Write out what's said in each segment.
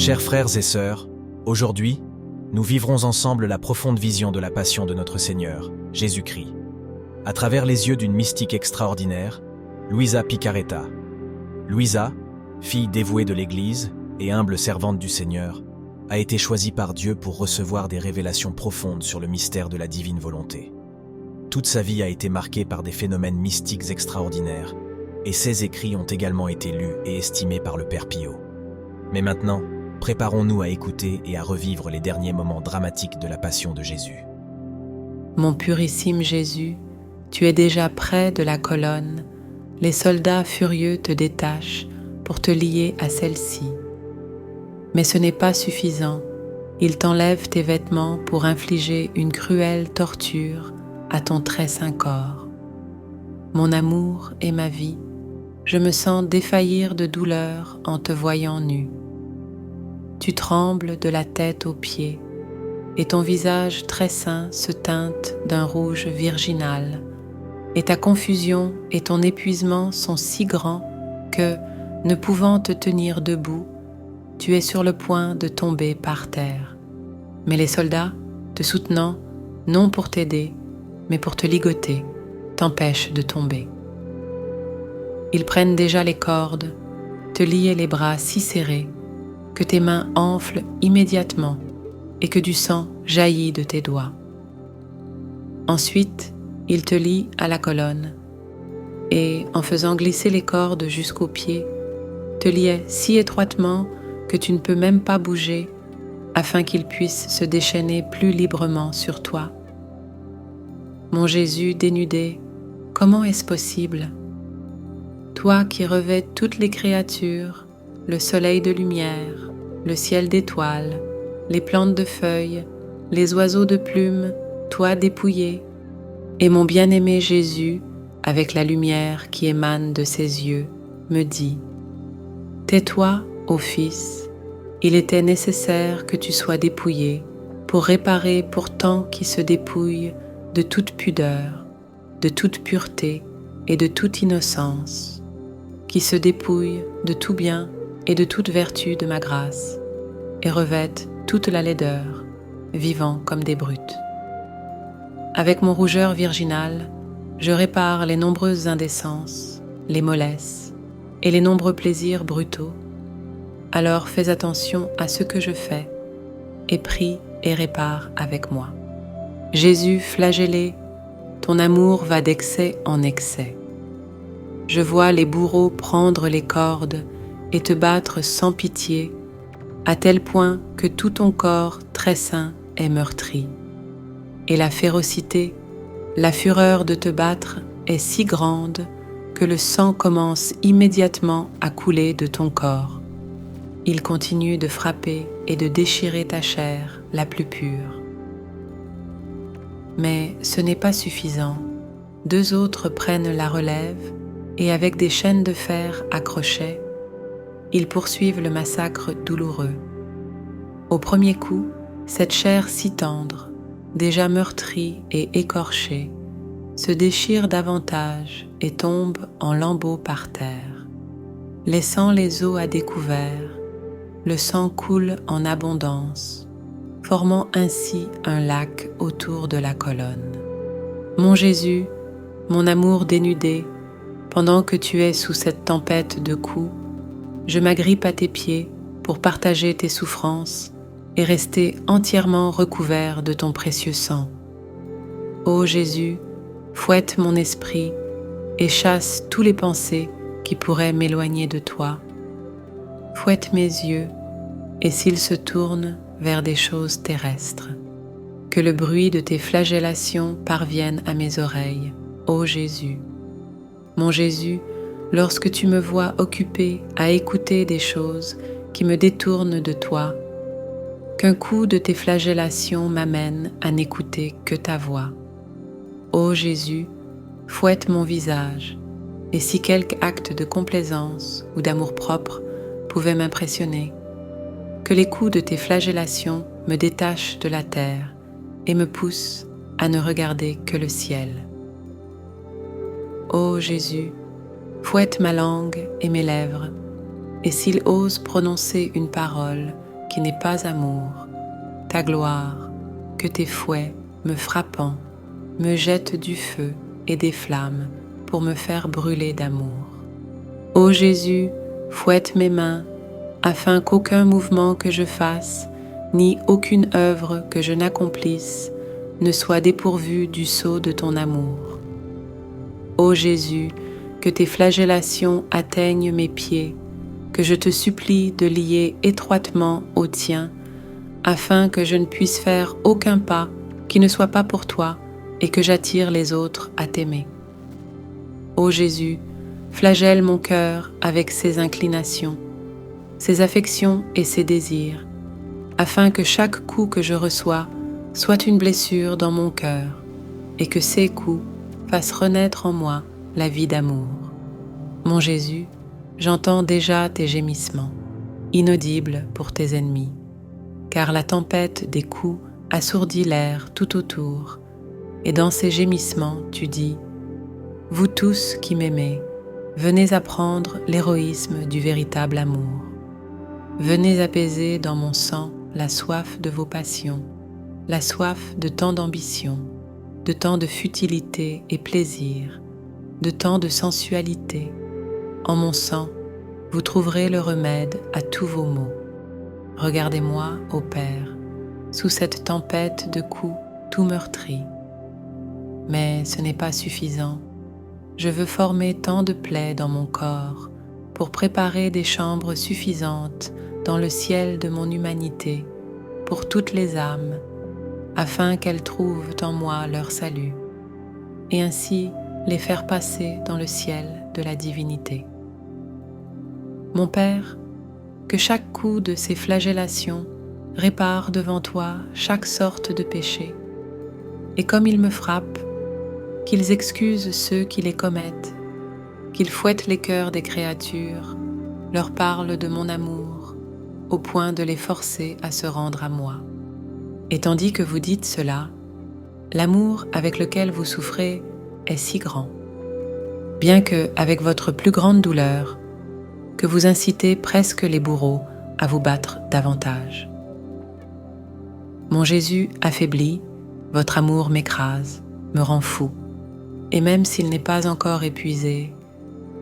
Chers frères et sœurs, aujourd'hui, nous vivrons ensemble la profonde vision de la passion de notre Seigneur, Jésus-Christ, à travers les yeux d'une mystique extraordinaire, Luisa Picaretta. Luisa, fille dévouée de l'Église et humble servante du Seigneur, a été choisie par Dieu pour recevoir des révélations profondes sur le mystère de la divine volonté. Toute sa vie a été marquée par des phénomènes mystiques extraordinaires, et ses écrits ont également été lus et estimés par le Père Pio. Mais maintenant, préparons-nous à écouter et à revivre les derniers moments dramatiques de la passion de Jésus. Mon purissime Jésus, tu es déjà près de la colonne. Les soldats furieux te détachent pour te lier à celle-ci. Mais ce n'est pas suffisant. Ils t'enlèvent tes vêtements pour infliger une cruelle torture à ton très saint corps. Mon amour et ma vie, je me sens défaillir de douleur en te voyant nu. Tu trembles de la tête aux pieds, et ton visage très saint se teinte d'un rouge virginal, et ta confusion et ton épuisement sont si grands que, ne pouvant te tenir debout, tu es sur le point de tomber par terre. Mais les soldats, te soutenant, non pour t'aider, mais pour te ligoter, t'empêchent de tomber. Ils prennent déjà les cordes, te lier les bras si serrés que tes mains enflent immédiatement et que du sang jaillit de tes doigts. Ensuite, ils te lient à la colonne et, en faisant glisser les cordes jusqu'aux pieds, te liaient si étroitement que tu ne peux même pas bouger afin qu'ils puissent se déchaîner plus librement sur toi. Mon Jésus dénudé, comment est-ce possible? Toi qui revêts toutes les créatures, le soleil de lumière, le ciel d'étoiles, les plantes de feuilles, les oiseaux de plumes, toi dépouillé, et mon bien-aimé Jésus, avec la lumière qui émane de ses yeux, me dit: Tais-toi, ô Fils, il était nécessaire que tu sois dépouillé pour réparer pourtant qui se dépouille de toute pudeur, de toute pureté et de toute innocence, qui se dépouille de tout bien et de toute vertu de ma grâce, et revêtent toute la laideur, vivant comme des brutes. Avec mon rougeur virginale, je répare les nombreuses indécences, les mollesses et les nombreux plaisirs brutaux. Alors fais attention à ce que je fais, et prie et répare avec moi. Jésus flagellé, ton amour va d'excès en excès. Je vois les bourreaux prendre les cordes et te battre sans pitié, à tel point que tout ton corps très saint est meurtri. Et la férocité, la fureur de te battre est si grande que le sang commence immédiatement à couler de ton corps. Il continue de frapper et de déchirer ta chair la plus pure. Mais ce n'est pas suffisant. Deux autres prennent la relève et avec des chaînes de fer à crochets, ils poursuivent le massacre douloureux. Au premier coup, cette chair si tendre, déjà meurtrie et écorchée, se déchire davantage et tombe en lambeaux par terre. Laissant les os à découvert, le sang coule en abondance, formant ainsi un lac autour de la colonne. Mon Jésus, mon amour dénudé, pendant que tu es sous cette tempête de coups, je m'agrippe à tes pieds pour partager tes souffrances et rester entièrement recouvert de ton précieux sang. Ô Jésus, fouette mon esprit et chasse tous les pensées qui pourraient m'éloigner de toi. Fouette mes yeux, et s'ils se tournent vers des choses terrestres, que le bruit de tes flagellations parvienne à mes oreilles, ô Jésus. Mon Jésus, lorsque tu me vois occupé à écouter des choses qui me détournent de toi, qu'un coup de tes flagellations m'amène à n'écouter que ta voix. Ô Jésus, fouette mon visage, et si quelque acte de complaisance ou d'amour-propre pouvait m'impressionner, que les coups de tes flagellations me détachent de la terre et me poussent à ne regarder que le ciel. Ô Jésus, fouette ma langue et mes lèvres, et s'il ose prononcer une parole qui n'est pas amour, ta gloire, que tes fouets, me frappant, me jettent du feu et des flammes pour me faire brûler d'amour. Ô Jésus, fouette mes mains, afin qu'aucun mouvement que je fasse, ni aucune œuvre que je n'accomplisse, ne soit dépourvu du sceau de ton amour. Ô Jésus, que tes flagellations atteignent mes pieds, que je te supplie de lier étroitement au tien, afin que je ne puisse faire aucun pas qui ne soit pas pour toi et que j'attire les autres à t'aimer. Ô Jésus, flagelle mon cœur avec ses inclinations, ses affections et ses désirs, afin que chaque coup que je reçois soit une blessure dans mon cœur et que ces coups fassent renaître en moi la vie d'amour. Mon Jésus, j'entends déjà tes gémissements, inaudibles pour tes ennemis, car la tempête des coups assourdit l'air tout autour, et dans ces gémissements tu dis « Vous tous qui m'aimez, venez apprendre l'héroïsme du véritable amour. Venez apaiser dans mon sang la soif de vos passions, la soif de tant d'ambition, de tant de futilité et plaisir, de tant de sensualité. En mon sang, vous trouverez le remède à tous vos maux. Regardez-moi, ô Père, sous cette tempête de coups tout meurtris. Mais ce n'est pas suffisant. Je veux former tant de plaies dans mon corps pour préparer des chambres suffisantes dans le ciel de mon humanité pour toutes les âmes, afin qu'elles trouvent en moi leur salut, et ainsi les faire passer dans le ciel de la divinité. Mon Père, que chaque coup de ces flagellations répare devant toi chaque sorte de péché, et comme ils me frappent, qu'ils excusent ceux qui les commettent, qu'ils fouettent les cœurs des créatures, leur parlent de mon amour, au point de les forcer à se rendre à moi. Et tandis que vous dites cela, l'amour avec lequel vous souffrez est si grand, bien que, avec votre plus grande douleur, que vous incitez presque les bourreaux à vous battre davantage. Mon Jésus affaibli, votre amour m'écrase, me rend fou, et même s'il n'est pas encore épuisé,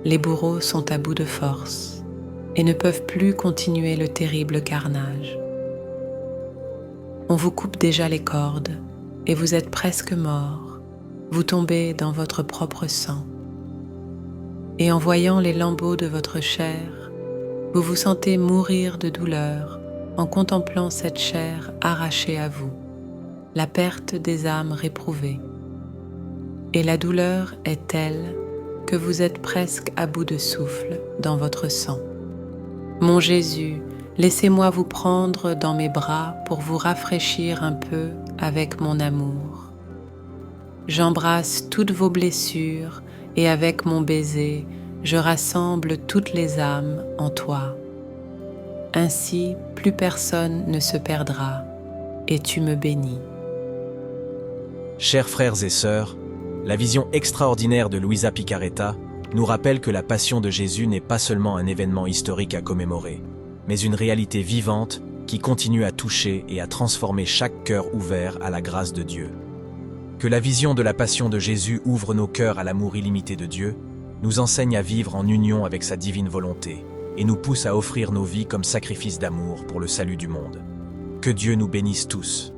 les bourreaux sont à bout de force et ne peuvent plus continuer le terrible carnage. On vous coupe déjà les cordes et vous êtes presque mort, vous tombez dans votre propre sang. Et en voyant les lambeaux de votre chair, vous vous sentez mourir de douleur en contemplant cette chair arrachée à vous, la perte des âmes réprouvées. Et la douleur est telle que vous êtes presque à bout de souffle dans votre sang. Mon Jésus, laissez-moi vous prendre dans mes bras pour vous rafraîchir un peu avec mon amour. J'embrasse toutes vos blessures et avec mon baiser, je rassemble toutes les âmes en toi. Ainsi, plus personne ne se perdra et tu me bénis. Chers frères et sœurs, la vision extraordinaire de Luisa Picaretta nous rappelle que la passion de Jésus n'est pas seulement un événement historique à commémorer, mais une réalité vivante qui continue à toucher et à transformer chaque cœur ouvert à la grâce de Dieu. Que la vision de la passion de Jésus ouvre nos cœurs à l'amour illimité de Dieu, nous enseigne à vivre en union avec sa divine volonté et nous pousse à offrir nos vies comme sacrifice d'amour pour le salut du monde. Que Dieu nous bénisse tous.